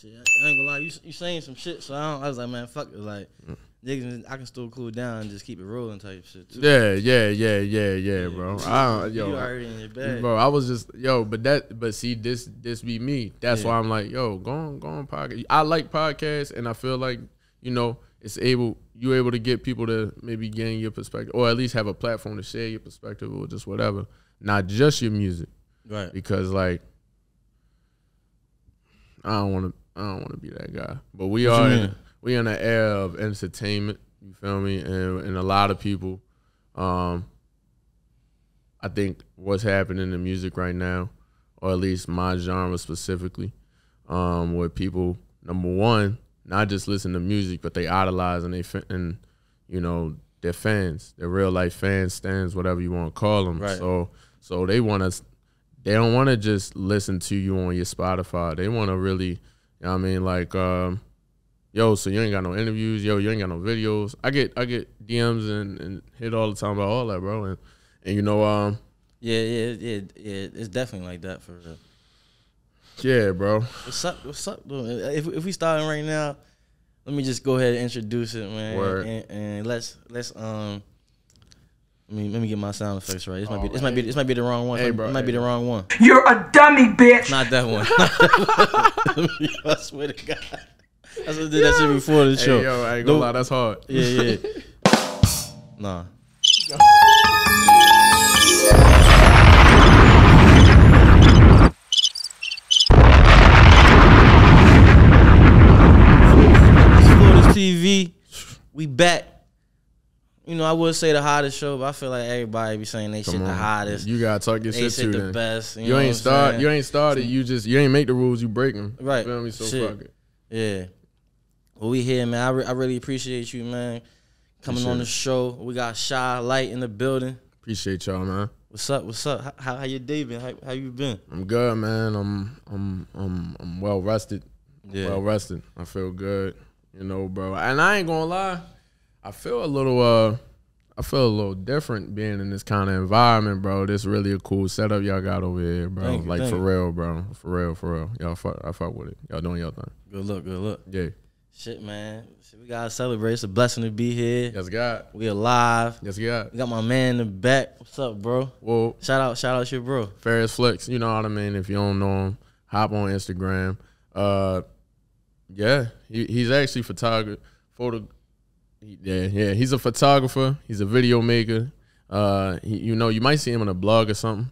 Shit, I ain't gonna lie, you saying some shit, so I was like, man, fuck it, like niggas, I can still cool down and just keep it rolling type shit too. Yeah, bro. You already in your bag, bro. I was just but see, this be me. That's why I'm like, yo, go on podcast. I like podcasts, and I feel like you able to get people to maybe gain your perspective, or at least have a platform to share your perspective, or just whatever, not just your music, right? Because like, I don't want to be that guy, but we in the era of entertainment. You feel me? And a lot of people, I think what's happening in music right now, or at least my genre specifically, where people, number one, not just listen to music, but they idolize and they're fans, they're real life fans, stands, whatever you want to call them. Right. So they don't want to just listen to you on your Spotify. They want to really, you know what I mean, like, yo, so you ain't got no interviews, yo, you ain't got no videos. I get DMs and hit all the time about all that, bro. And you know, yeah, it's definitely like that for real. Yeah, bro. What's up, though? If we starting right now, let me just go ahead and introduce it, man. Word. And let's let me get my sound effects right. This might be the wrong one. Hey, bro, it might be the wrong one. You're a dummy, bitch. Not that one. I swear to God. I did that shit before the show. Hey, yo, I ain't gonna lie, that's hard. Yeah. Nah. TV, we back. You know, I would say the hottest show, but I feel like everybody be saying they shit the hottest. You gotta talk your shit too. They then. the best. You ain't started. You ain't make the rules. You break them. Right. You feel me? So shit. fuck it. Yeah. Well, we here, man. I really appreciate you, man, coming on the show. We got Shalite in the building. Appreciate y'all, man. What's up? How your day been? How you been? I'm good, man. I'm well rested. Yeah. Well rested. I feel good. You know, bro. And I ain't gonna lie, I feel a little different being in this kind of environment, bro. This really a cool setup y'all got over here, bro. Thank you. Real, bro. For real. Y'all I fuck with it. Y'all doing y'all thing. Good look. Yeah. Shit, man. We gotta celebrate. It's a blessing to be here. Yes, God. We alive. Yes, God. We got my man in the back. What's up, bro? Well, shout out your bro. Ferris Flicks. You know what I mean? If you don't know him, hop on Instagram. Yeah, he's actually he's a photographer. He's a video maker. You might see him on a blog or something.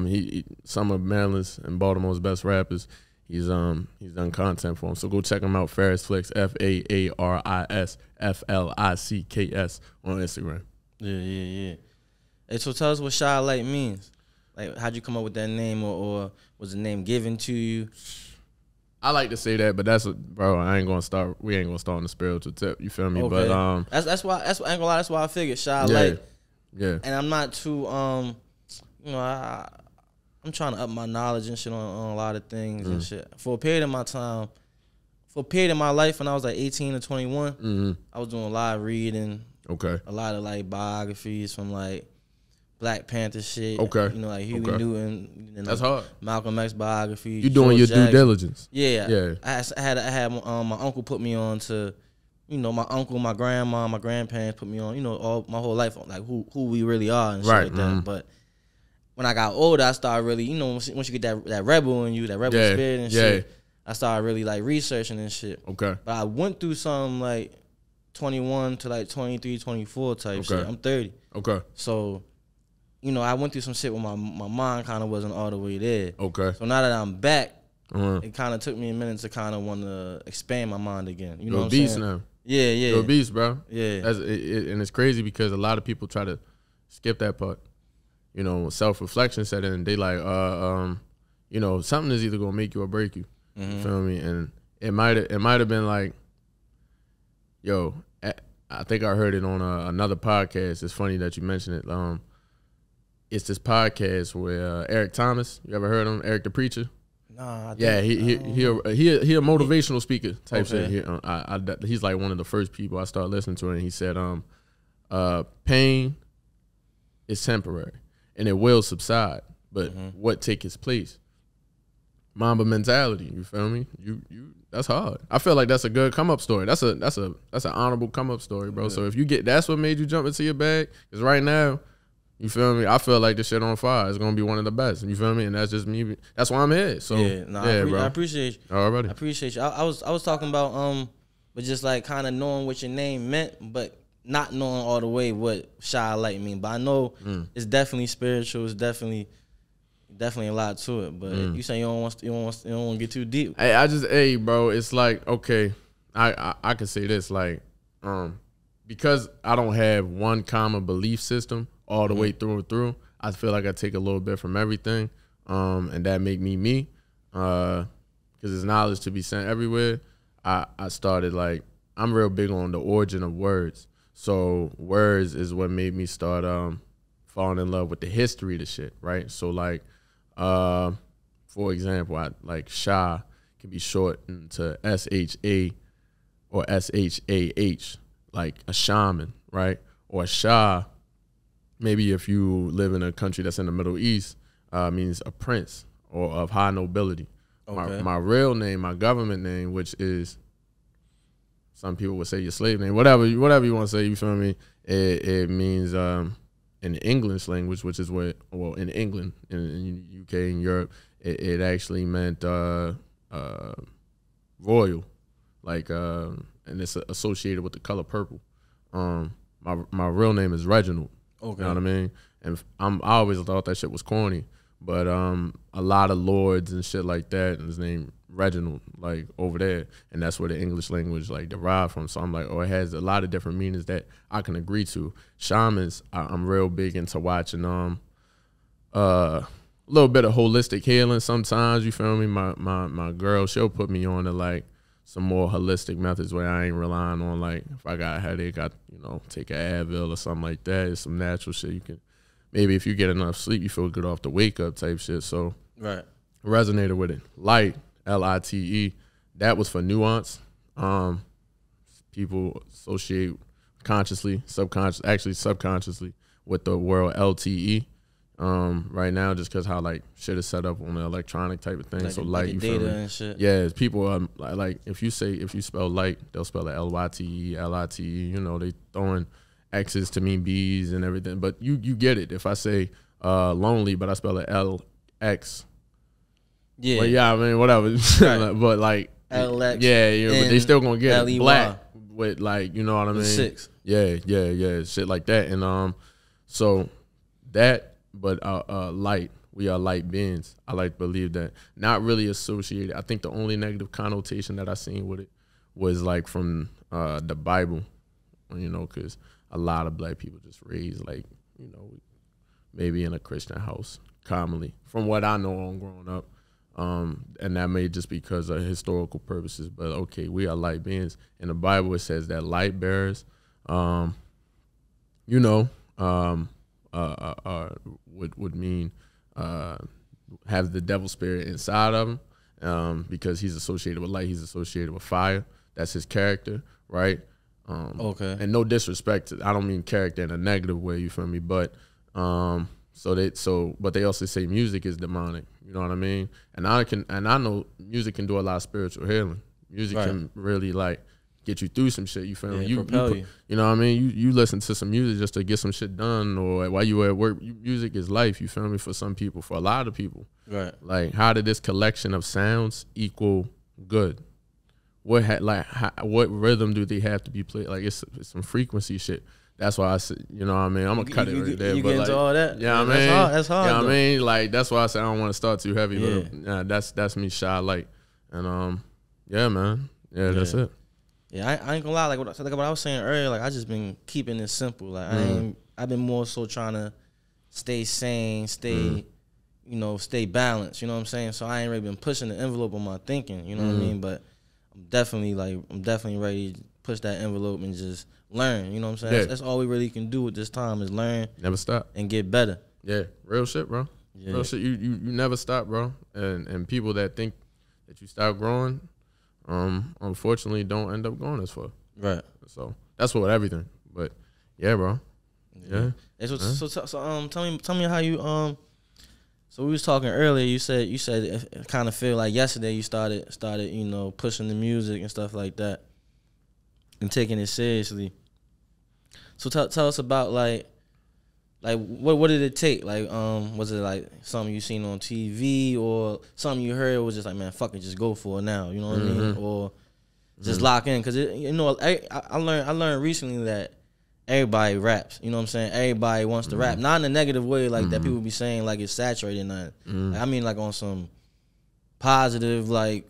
He some of Maryland's and Baltimore's best rappers. He's done content for him. So go check him out. Ferris Flicks, FAARIS FLICKS on Instagram. Yeah. Hey, so tell us what Shalite means. Like, how'd you come up with that name, or was the name given to you? I like to say that, but bro. I ain't gonna start. We ain't gonna start on the spiritual tip. You feel me? Okay. But that's why I ain't gonna lie. That's why I figured Shalite. Yeah. And I'm not too I'm trying to up my knowledge and shit on a lot of things and shit. For a period of my life, when I was like 18 to 21, I was doing a lot of reading. Okay. A lot of like biographies from like Black Panther shit. Okay. You know, like Huey Newton. That's hard. Malcolm X biography. You doing your due diligence. Yeah. I had my uncle put me on to, you know, my uncle, my grandma, my grandparents put me on, you know, all my whole life on like who we really are and shit like that. But when I got older, I started really, you know, once you get that rebel in you, that rebel spirit and shit, I started really like researching and shit. Okay. But I went through some like 21 to like 23, 24 type shit. I'm 30. Okay. So, you know, I went through some shit where my mind kind of wasn't all the way there. Okay. So now that I'm back, it kind of took me a minute to kind of want to expand my mind again. You know what I'm saying? You're a beast now. Yeah. You're a beast, bro. Yeah. And it's crazy because a lot of people try to skip that part. You know, self-reflection set in. They like, you know, something is either gonna make you or break you. You feel me? And it might have been like, yo, I think I heard it on another podcast. It's funny that you mentioned it. It's this podcast where Eric Thomas. You ever heard of him? Eric the Preacher. Nah. He a motivational speaker type shit. He's like one of the first people I started listening to, and he said, pain is temporary and it will subside, but what takes its place? Mamba mentality. You feel me? You that's hard. I feel like that's a good come up story. That's an honorable come up story, bro. Yeah. So if you get that's what made you jump into your bag, because right now, you feel me? I feel like this shit on fire. It's gonna be one of the best. You feel me? And that's just me. That's why I'm here. So I appreciate you. Already. I appreciate you. I was talking about but just like kind of knowing what your name meant, but not knowing all the way what Shalite mean. But I know it's definitely spiritual. It's definitely a lot to it. But you say you don't want to get too deep. Hey, bro. It's like, okay, I can say this, like, because I don't have one common belief system all the way through and through. I feel like I take a little bit from everything, and that make me. Because there's knowledge to be sent everywhere. I started, like, I'm real big on the origin of words. So words is what made me start falling in love with the history of the shit, right? So, like, for example, like Shah can be shortened to SHA or SHAH, like a shaman, right? Or Shah, maybe if you live in a country that's in the Middle East, means a prince or of high nobility. Okay. My real name, my government name, which is, some people would say your slave name, whatever you want to say, you feel me? It means in the English language, which is what, well, in England, in UK, in Europe, it actually meant royal, like, and it's associated with the color purple. My real name is Reginald. Okay. You know what I mean? And I always thought that shit was corny, but a lot of lords and shit like that, and his name Reginald, like, over there, and that's where the English language, like, derived from. So I'm like, oh, it has a lot of different meanings that I can agree to. Shamans, I'm real big into watching a little bit of holistic healing sometimes, you feel me? My girl, she'll put me on to, like, some more holistic methods where I ain't relying on, like, if I got a headache, take an Advil or something like that. It's some natural shit you can, maybe if you get enough sleep, you feel good off the wake up type shit. So right, resonated with it. Light, LITE, that was for nuance. People associate subconsciously with the word LTE. Right now, just because how, like, shit is set up on the electronic type of thing. Like, so light, like, you feel me? And shit. Yeah, people are like, if you spell light, they'll spell it LYTE, LITE. You know, they throwing X's to mean B's and everything. But you get it. If I say lonely, but I spell it LX. Yeah. Well, yeah, I mean, whatever. Right. But, like, LX. Yeah, but they still gonna get L-E-Y. It black with, like, you know what I mean? 6. Yeah, shit like that. And so that. But light, we are light beings. I like to believe that. Not really associated. I think the only negative connotation that I seen with it was, like, from the Bible, you know, because a lot of black people just raised, like, you know, maybe in a Christian house commonly, from what I know on growing up. And that may just because of historical purposes. But, okay, we are light beings. In the Bible, it says that light bearers, you know, would mean have the devil spirit inside of him, because he's associated with light, he's associated with fire. That's his character, right? Okay. And no disrespect, I don't mean character in a negative way, you feel me? But but they also say music is demonic. You know what I mean? And I know music can do a lot of spiritual healing. Music can really, like, get you through some shit, you feel me? You know what I mean? You listen to some music just to get some shit done, or while you at work. Music is life, you feel me? For some people, for a lot of people. Right. Like, how did this collection of sounds equal good? What rhythm do they have to be played? Like, it's some frequency shit. That's why I said, you know what I mean? I'm gonna cut it right there. You get into all that? Yeah, I mean, that's hard. You know what I mean? Like, that's why I said I don't want to start too heavy. Yeah. But that's me, Shalite. And yeah, man. Yeah, that's it. Yeah, I ain't gonna lie. Like what I was saying earlier, like, I just been keeping it simple. Like, I've been more so trying to stay sane, stay balanced. You know what I'm saying? So I ain't really been pushing the envelope on my thinking. You know what I mean? But I'm definitely ready to push that envelope and just learn. You know what I'm saying? Yeah. That's all we really can do at this time is learn. Never stop and get better. Yeah, real shit, bro. Yeah. Real shit. You never stop, bro. And people that think that you stop growing, unfortunately, don't end up going as far. Right. So that's with everything. But yeah, bro. Yeah. So tell me how you So we was talking earlier. You said it kind of feel like yesterday you started pushing the music and stuff like that, and taking it seriously. So tell us about like what did it take? Like was it like something you seen on TV or something you heard was just like, man, fuck it, just go for it now. You know what I mean? Or just lock in, because I learned recently that everybody raps. You know what I'm saying? Everybody wants to rap, not in a negative way like that people be saying like it's saturated. Nothing. Like, I mean like on some positive, like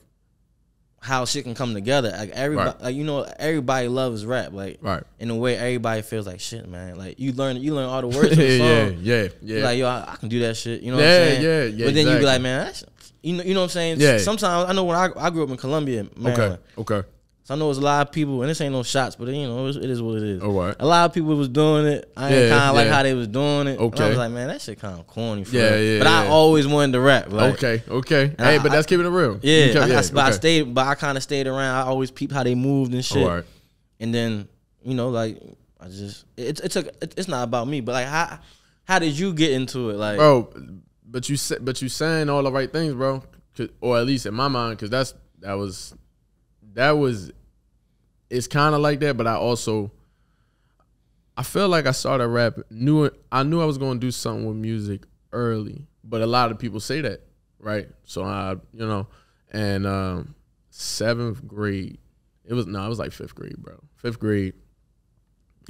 how shit can come together. Like everybody, like, everybody loves rap. Like in a way, everybody feels like shit, man. Like you learn all the words of the song. yeah. Like yo, I can do that shit. You know what I'm saying? Yeah. But then you be like, man, that's, you know what I'm saying? Yeah. Sometimes I know when I grew up in Columbia, Maryland. Okay. So I know there's a lot of people, and this ain't no shots, but it is what it is. All right. A lot of people was doing it. I ain't kind of like how they was doing it. Okay. And I was like, man, that shit kind of corny. For Yeah, real. yeah. But I always wanted to rap. Like, Okay. Hey, but that's keeping it real. Yeah. I kind of stayed around. I always peeped how they moved and shit. All right. And then, like, I just it's not about me, but like how did you get into it, like, bro? But you saying all the right things, bro. Or at least in my mind, because that was. It's kind of like that, but I feel like I started rapping. I knew I was going to do something with music early, but a lot of people say that, right? So and 7th grade, it was like 5th grade, bro. 5th grade,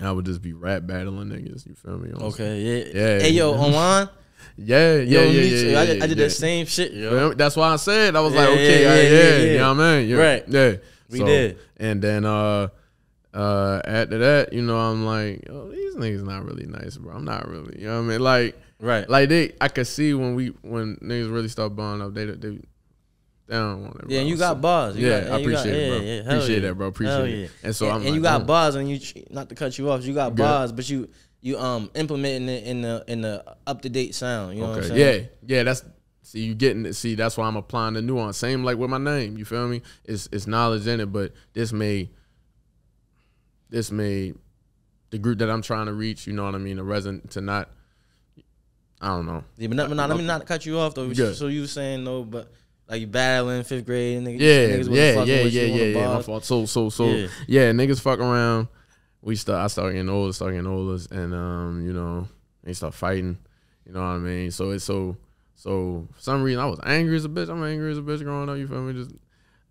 I would just be rap battling niggas. You feel me? Okay, yeah. Yeah. Hey, yo, online. Yeah. I did that same shit, yo. That's why I said I was like, okay, you know what I mean? Right. Yeah. We did. And then after that, I'm like, oh, these niggas not really nice, bro. I'm not really, you know what I mean? Like, right. Like I could see when niggas really start balling up, they don't want it, bro. Yeah, and you got bars. I appreciate it, bro. Yeah, appreciate that, bro. Appreciate it. And so and you got bars, and you, not to cut you off, you got bars, but you implementing it in the up to date sound. You know what I'm saying? Yeah. That's why I'm applying the nuance. Same like with my name. You feel me? It's knowledge in it, but this made the group that I'm trying to reach. You know what I mean? To not. I don't know. Yeah, but let me not cut you off though. Yeah. So you were saying no, but like you battling 5th grade and niggas. Yeah. My fault. So niggas fuck around. I start getting older, and they start fighting. You know what I mean? So it's so for some reason I was angry as a bitch. I'm angry as a bitch growing up. You feel me? Just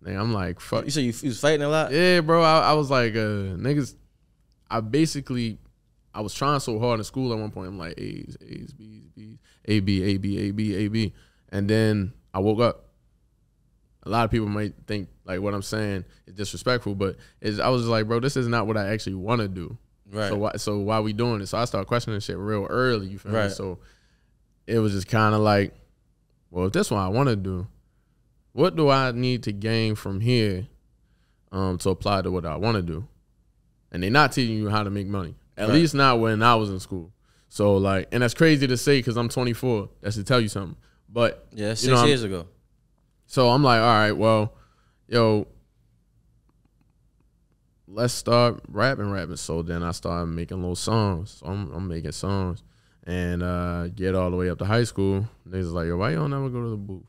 I'm like, fuck. You said you was fighting a lot? Yeah, bro. I was like, niggas. I was trying so hard in school at one point. I'm like A's, B's, A, B, and then I woke up. A lot of people might think like what I'm saying is disrespectful, but I was just like, bro, this is not what I actually want to do. Right. So why we doing this? So I started questioning shit real early. You feel me? Right. So it was just kind of like, well, if that's what I want to do, what do I need to gain from here to apply to what I want to do? And they're not teaching you how to make money. At least not when I was in school. So like, and that's crazy to say because I'm 24. That should tell you something. But yeah, 6 years ago. So I'm like, all right, well, yo, let's start rapping. So then I started making little songs. So I'm making songs. And get all the way up to high school. Niggas like, yo, why you don't ever go to the booth?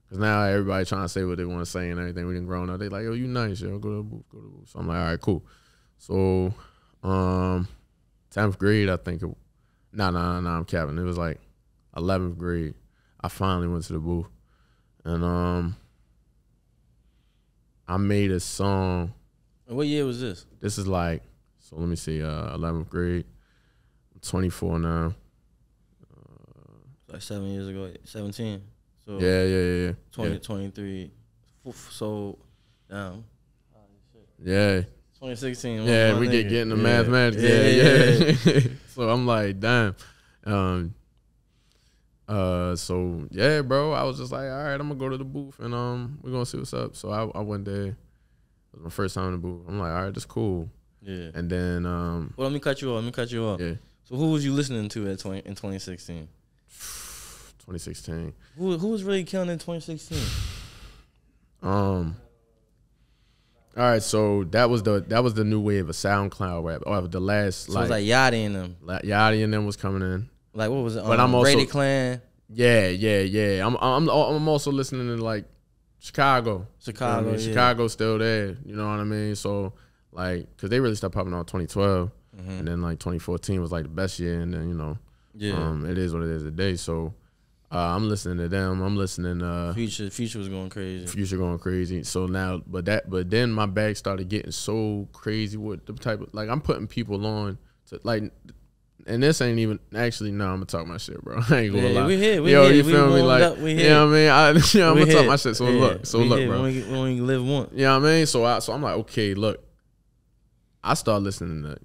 Because now everybody trying to say what they want to say and everything. We done grown up. They like, yo, you nice, yo, go to the booth. So I'm like, all right, cool. So 10th grade, I think. I'm capping. It was like 11th grade. I finally went to the booth. And I made a song. What year was this? This is like, so let me see, 11th grade. I'm 24 now. Like 7 years ago, 17. So yeah. 23. So, damn. Yeah. 2016. Yeah, we get getting the mathematics. Yeah. So I'm like, damn. So yeah, bro. I was just like, all right, I'm gonna go to the booth and we're gonna see what's up. So I went there. It was my first time in the booth. I'm like, all right, that's cool. Yeah. And then well, let me cut you off. Yeah. So who was you listening to in 2016? 2016. Who was really killing in 2016? All right, so that was the new wave of SoundCloud rap. Or the last, so it was like Yachty and them. Yachty and them was coming in. Like what was it? But I'm also Brady Clan. Yeah. I'm also listening to like Chicago. Chicago's still there. You know what I mean? So like, cause they really stopped popping out 2012, and then like 2014 was like the best year, and then it is what it is today. So I'm listening to them. I'm listening to Future was going crazy. Future going crazy. So now, but then my bag started getting so crazy with the type of, like, I'm putting people on to like. And this ain't even actually. No, I'm gonna talk my shit, bro. I ain't gonna lie. We here. You feel me? Like, you know what I mean? I'm gonna talk my shit. So look, bro. We only live once. You know what I mean? So I'm like, okay, look. I start listening to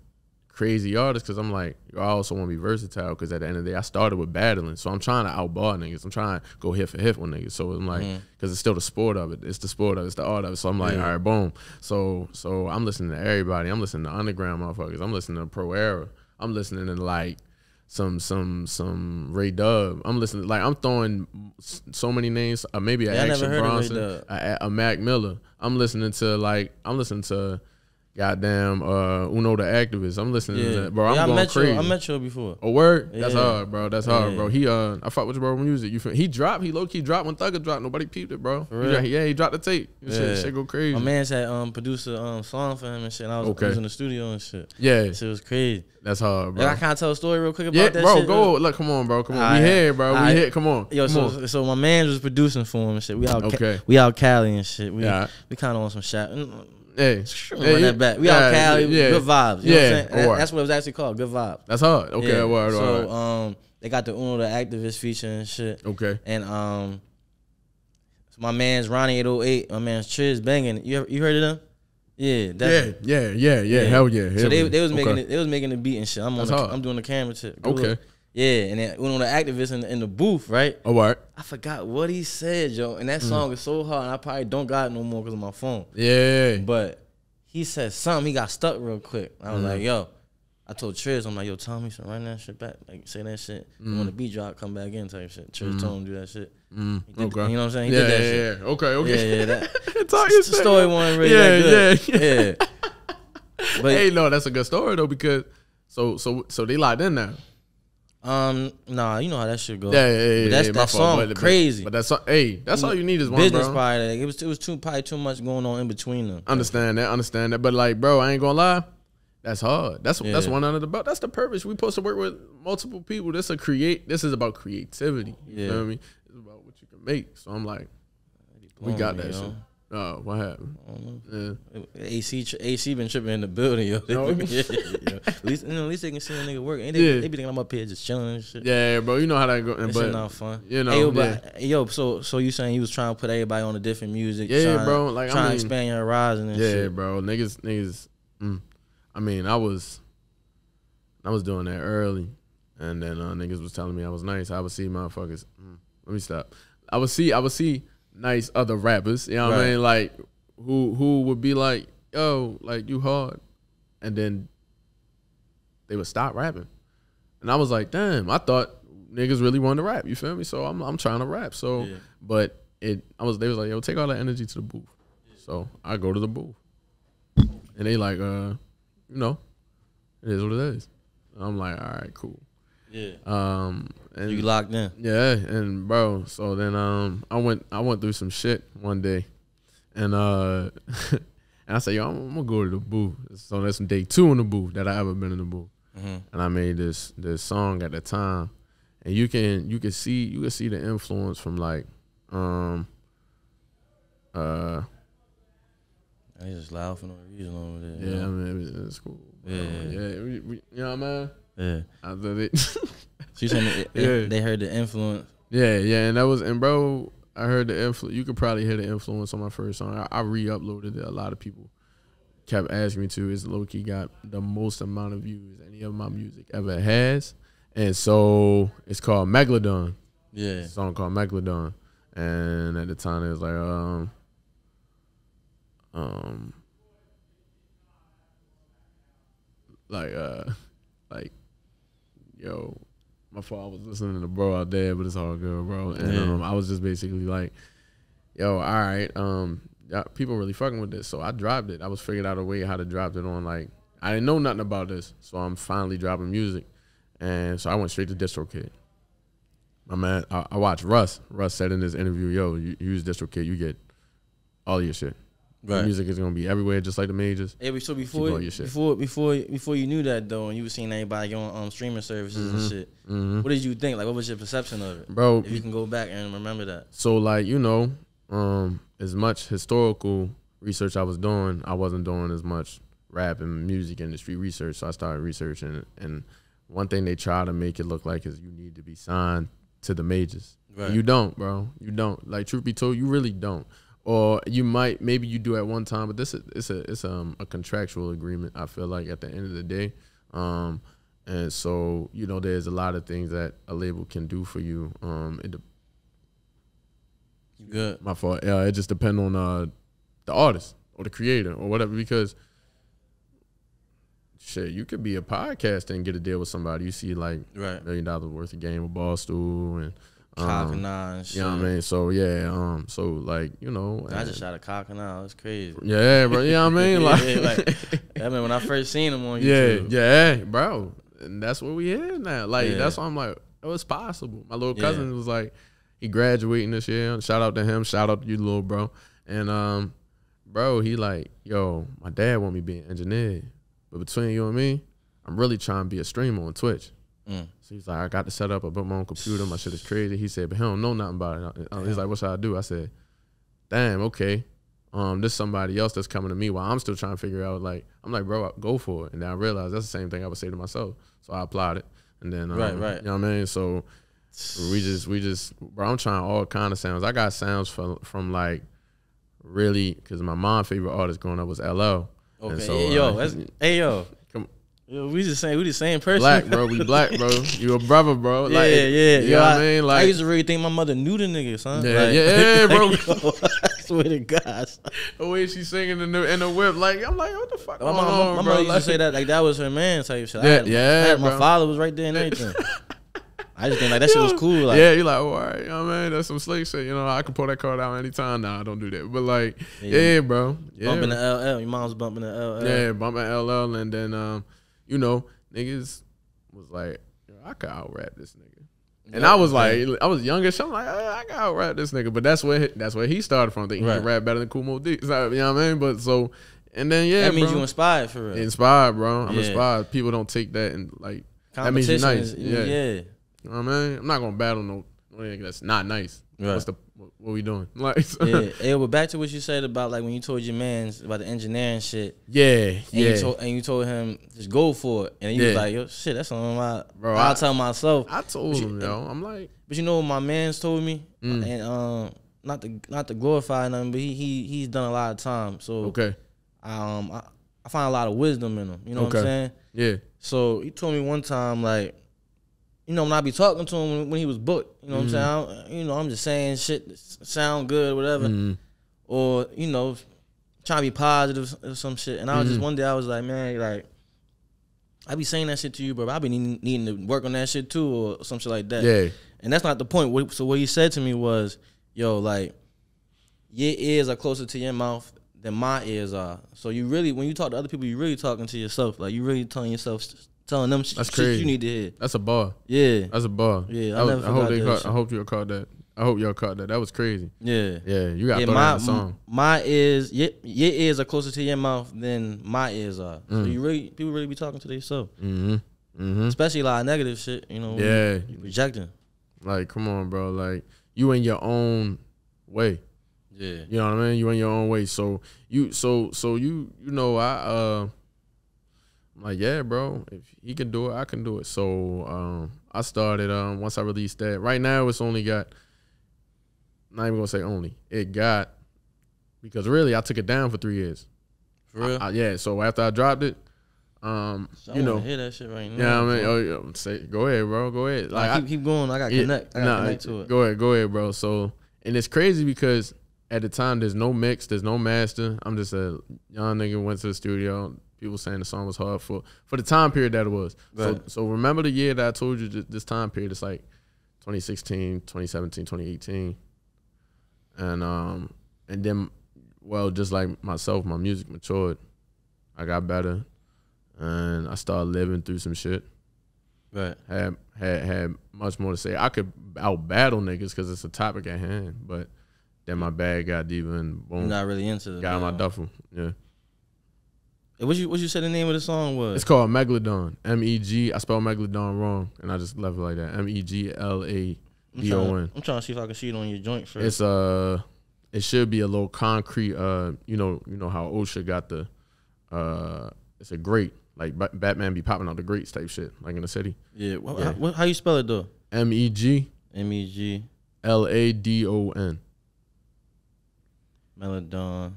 crazy artists because I'm like, I also want to be versatile. Because at the end of the day, I started with battling, so I'm trying to outbar niggas. I'm trying to go hit for hit with niggas. So I'm like, because it's still the sport of it. It's the sport of it. It's the art of it. So I'm like, all right, boom. So I'm listening to everybody. I'm listening to underground motherfuckers. I'm listening to Pro Era. I'm listening to like some Ray Dub. I'm listening, like, I'm throwing so many names. Maybe Action Bronson, a Mac Miller. I'm listening to goddamn Uno the Activist. I'm listening to that, bro. I'm going crazy. I met you before. Oh, word? That's hard, bro. That's hard, bro. He I fuck with your bro music. You feel he low key dropped when Thugger dropped. Nobody peeped it, bro. He dropped the tape. Shit go crazy. My man had produced a song for him and shit. And I was in the studio and shit. Yeah, shit was crazy. That's hard, bro. I can't tell a story real quick about that bro, shit. Go. Look, come on, bro. Come on. We here, bro. We here. Come on. Yo, so my man was producing for him and shit. We out Cali and shit. We kind of on some shit. Run that back. We out Cali. Good vibes. You know what I'm saying? That's what it was actually called. Good vibes. That's hard. Okay. Word. So they got the Uno the Activist feature and shit. Okay. And so my man's Ronnie 808. My man's Triz banging. You heard of them? Yeah, yeah. Hell yeah. So they was making it. They was making the beat and shit. I'm doing the camera tip. Okay. Yeah, and then Uno the Activist in the booth, right? Oh, what? I forgot what he said, yo. And that song is so hard. And I probably don't got it no more because of my phone. Yeah. But he said something. He got stuck real quick. I was like, yo. I told Triz, I'm like, yo, tell me to run that shit back. Like, say that shit. When the beat drop, come back in type shit. Triz told him to do that shit. Okay. You know what I'm saying? He did that shit. Yeah. Okay. Yeah. The story wasn't really that good. Yeah. But hey, no, that's a good story though, because so they locked in now. Nah, you know how that shit goes. Yeah. That song crazy. But that's all you need is one, business bro. probably. It was probably too much going on in between them. Understand that. But like, bro, I ain't gonna lie. That's hard. That's one under the belt. That's the purpose. We supposed to work with multiple people. This is about creativity. You feel me? It's about what you can make. So I'm like, we got that shit. Oh, what happened? AC been tripping in the building, yo. At least they can see a nigga work. And they be thinking I'm up here just chilling and shit. Yeah, bro. You know how that go. That shit not fun. You know, so you saying you was trying to put everybody on a different music? Yeah, bro. Like, trying to expand your horizon and shit. Yeah, bro. Niggas. I mean, I was doing that early, and then niggas was telling me I was nice. I would see motherfuckers. Let me stop. I would see nice other rappers. You know what I mean? Like who would be like, yo, like, you hard, and then they would stop rapping, and I was like, damn. I thought niggas really wanted to rap. You feel me? So I'm trying to rap. So, but they was like, yo, take all that energy to the booth. So I go to the booth, and they like, you know, it is what it is. I'm like, all right, cool. Yeah. And you locked in. Yeah, and bro, so then I went through some shit one day, and and I said, yo, I'm gonna go to the booth. So that's day 2 in the booth that I ever been in the booth, and I made this song at the time, and you can see the influence from like I just loud for no reason over there. Yeah, I mean, it's cool. Yeah. We, you know what I mean? Yeah. After it. So you saying they heard the influence? Yeah, and bro, I heard the influence. You could probably hear the influence on my first song. I re-uploaded it. A lot of people kept asking me to. It's low-key got the most amount of views any of my music ever has. And so it's called Megalodon. Yeah. It's a song called Megalodon. And at the time it was like, yo, my fault. I was listening to bro out there, but it's all good, bro. And I was just basically like, yo, all right, people really fucking with this, so I dropped it. I was figuring out a way how to drop it on, like, I didn't know nothing about this, so I'm finally dropping music, and so I went straight to DistroKid. My man, I watched Russ. Russ said in this interview, yo, you use DistroKid, you get all your shit. Right. The music is gonna be everywhere, just like the majors. Yeah, so before you knew that though, and you were seeing everybody on streaming services and shit, what did you think? Like, what was your perception of it, bro? If you can go back and remember that. So, like, you know, as much historical research I was doing, I wasn't doing as much rap and music industry research. So I started researching it, and one thing they try to make it look like is you need to be signed to the majors. Right. You don't, bro. You don't. Like, truth be told, you really don't. Or you might, maybe you do at one time, but it's a contractual agreement, I feel like, at the end of the day. And so, you know, there's a lot of things that a label can do for you. Good. My fault. Yeah, it just depends on the artist or the creator or whatever, because shit, you could be a podcaster and get a deal with somebody. You see, like, $1 million worth of game with Barstool and Coconut and shit. You know what I mean? So, yeah, so, like, you know. I just shot a Coconut. It's crazy. Yeah, bro. You know what I mean? I mean, when I first seen him on YouTube. Yeah, bro. And that's what we had now. Like, that's why I'm like, oh, it's possible. My little cousin was like, he graduating this year. Shout out to him. Shout out to you, little bro. And, bro, he like, yo, my dad want me to be an engineer. But between you and me, I'm really trying to be a streamer on Twitch. So he's like, I got to set up, I built my own computer, my shit is crazy. He said, but he don't know nothing about it. He's like, what should I do? I said, damn, okay. There's somebody else that's coming to me while I'm still trying to figure out, like, I'm like, bro, go for it. And then I realized that's the same thing I would say to myself. So I applied it. And then, right. You know what I mean? So we just, bro, I'm trying all kind of sounds. I got sounds from like, really, because my mom's favorite artist growing up was LL. Okay, so, yo. Yo, we the same person. Black, bro. We black, bro. You a brother, bro. Like, yeah. You know what I mean? Like, I used to really think my mother knew the nigga, son. Yeah, like, yeah, bro. Yo, I swear to God. The way she singing in the whip, like, I'm like, what the fuck my mother used to say that was her man type shit. My father was right there and everything. I just think like that shit was cool. Like, yeah, you like, oh, all right, you know what I mean? That's some slick shit. You know, I can pull that card out anytime. Nah, I don't do that. But like, yeah, bro. Yeah. Bumping the LL. Your mom's bumping the LL. Yeah, bumping LL. And then, you know, niggas was like, I could out-rap this nigga. And I was like, I was younger, so I'm like, I can out-rap this nigga. But that's where he started from. Thinking he can rap better than Kool Moe Dee. So, you know what I mean? But so, and then, yeah, that means bro, you inspired for real. Inspired, bro. I'm inspired. People don't take that and like, that means you're nice. Yeah. You know what I mean? I'm not gonna battle no nigga that's not nice. Right. What we doing? Like, yeah. But back to what you said about like when you told your mans about the engineering shit. Yeah. You told him just go for it, and he was like, yo, shit, that's something I'll tell myself. I told him, yo. I'm like, but you know what my mans told me, and not to glorify nothing, but he's done a lot of time. So okay, I find a lot of wisdom in him. You know what I'm saying? Yeah. So he told me one time like, you know, when I be talking to him when he was booked, you know what I'm saying? You know, I'm just saying shit that sound good, whatever. Or, you know, trying to be positive or some shit. And I was just one day I was like, man, like, I be saying that shit to you, bro. I be needing to work on that shit too or some shit like that. Yeah. And that's not the point. So what he said to me was, yo, like, your ears are closer to your mouth than my ears are. So you really, when you talk to other people, you really talking to yourself. Like, you really telling them that's shit crazy. You need to hear. That's a bar. Yeah. That's a bar. Yeah, I hope y'all caught that. I hope y'all caught that. That was crazy. Yeah. Yeah, you got to throw that in the song. My ears, your ears are closer to your mouth than my ears are. So people really be talking to themselves. Especially a lot of negative shit, you know. Yeah. You rejecting. Like, come on, bro. Like, you in your own way. Yeah. You know what I mean? You in your own way. So you know, I'm like, yeah, bro, if he can do it, I can do it. So I started, once I released that. Right now, it's only got, not even going to say only. It got, because really, I took it down for 3 years. For real? Yeah, so after I dropped it, you know. Hear that shit right now. Yeah, I mean, go ahead, bro, go ahead. Like, keep going. I got connect to it. Go ahead, bro. So, and it's crazy because at the time, there's no mix, there's no master. I'm just a young nigga, went to the studio. People saying the song was hard for the time period that it was. Right. So remember the year that I told you this time period, it's like 2016, 2017, 2018. And then, well, just like myself, my music matured. I got better. And I started living through some shit. had much more to say. I could out battle niggas because it's a topic at hand, but then my bag got deeper and boom. You're not really into it. Got in my duffel. Yeah. What you said the name of the song was? It's called Megalodon. M-E-G. I spelled Megalodon wrong, and I just left it like that. M-E-G-L-A-D-O-N. I'm trying to see if I can see it on your joint first. It should be a little concrete. You know how OSHA got the. It's a grate, like Batman be popping out the grates type shit, like in the city. Yeah. How you spell it though? M-E-G. M-E-G. L-A-D-O-N. Megalodon.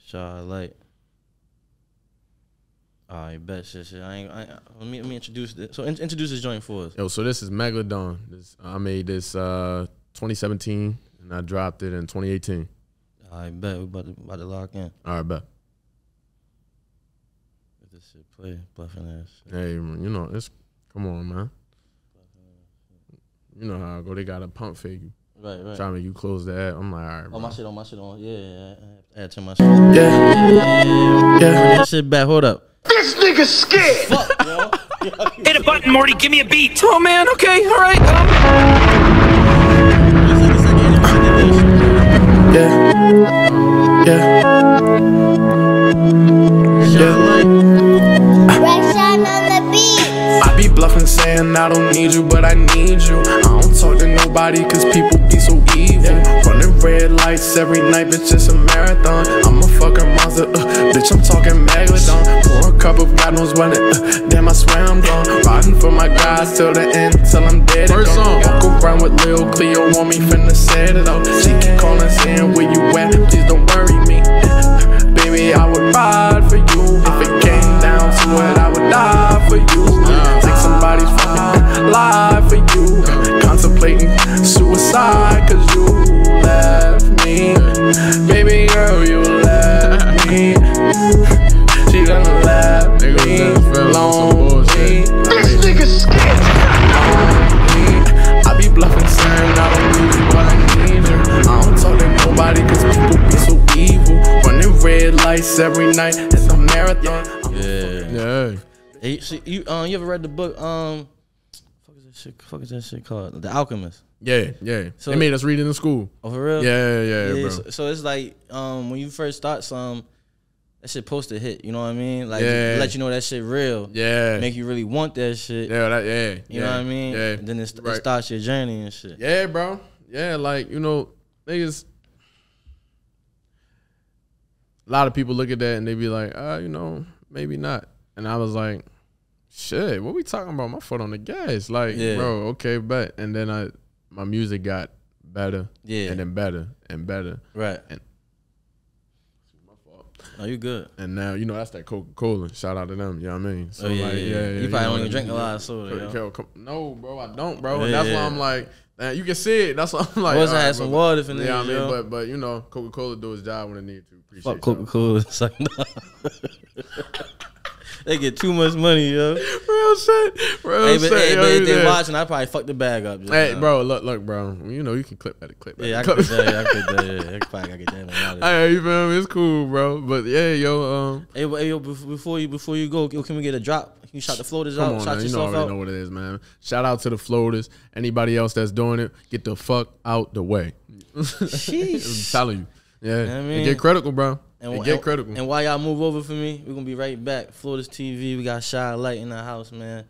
Shalite. I bet shit. Let me introduce this. So introduce this joint for us. Yo, so this is Megalodon. I made this 2017, and I dropped it in 2018. I bet we about to lock in. All right, bet. Let this shit play, bluffing ass. Hey, it's come on, man. You know how I go. They got to pump fake you. Right. Trying to make you close the ad. I'm like, all right, bro. My shit on. Yeah. Add to my shit. Yeah. That shit back. Hold up. This nigga's scared. Fuck, yo. Hit a button, Morty. Give me a beat. Oh man. Okay. All right. I be bluffing saying I don't need you, but I need you. I don't talk to nobody cause people be so evil. Running red lights every night, bitch, it's a marathon. I'm a fucking monster, bitch, I'm talking Megalodon. Pour a cup of God knows what it, damn, I swear I'm gone. Riding for my guys till the end, till I'm dead. First song. Walk around with Lil Cleo, want me finna set it up. She keep calling saying where you at, please don't worry me. Baby, I would ride for you. If it came down to it, I would die for you. Take somebody's fucking life for you. Contemplating suicide cause you left me. Baby girl, you left me. She done left me lonely. This nigga's scared. I be bluffing saying I don't need you, but I need you. I don't talk to nobody cause people be so evil. Running red lights every night, it's a marathon. Yeah. Hey, you ever read the book? Fuck is that shit called? The Alchemist. Yeah. So they made us read it in school. Oh, for real? Yeah, bro. So it's like when you first start some, that shit supposed to hit. You know what I mean? Like let you know that shit real. Yeah. Make you really want that shit. Yeah. You know what I mean? Yeah. And then it starts your journey and shit. Yeah, bro. Yeah, like niggas. A lot of people look at that and they be like, maybe not. And I was like, shit, what we talking about? My foot on the gas. Like, bro, okay, bet. And then my music got better. Yeah. And then better and better. Right. And my fault. No, you good. And now, that's that Coca-Cola. Shout out to them, you know what I mean? So you probably don't even drink a lot of soda. No, bro, I don't, bro. And that's why I'm like, you can see it. That's why I'm like, I had some water for niggas, yeah, I mean, but Coca-Cola do its job when it needs to. Appreciate fuck Coca-Cola. It's like, no. They get too much money, yo. Real shit. But if they watching, I probably fuck the bag up. Hey, bro, look, bro. You can clip that. Yeah, I can clip that. I probably gotta get that. Hey, you feel me? It's cool, bro. But yeah, yo. Hey, yo, before you go, can we get a drop? Can you shout the floaters out? Come on, man. You already know what it is, man. Shout out to the floaters. Anybody else that's doing it, get the fuck out the way. Sheesh. I'm telling you. Yeah, you know what I mean? It get critical, bro. Get critical. And while y'all move over for me, we're gonna be right back. Floaters TV, we got Shalite in the house, man.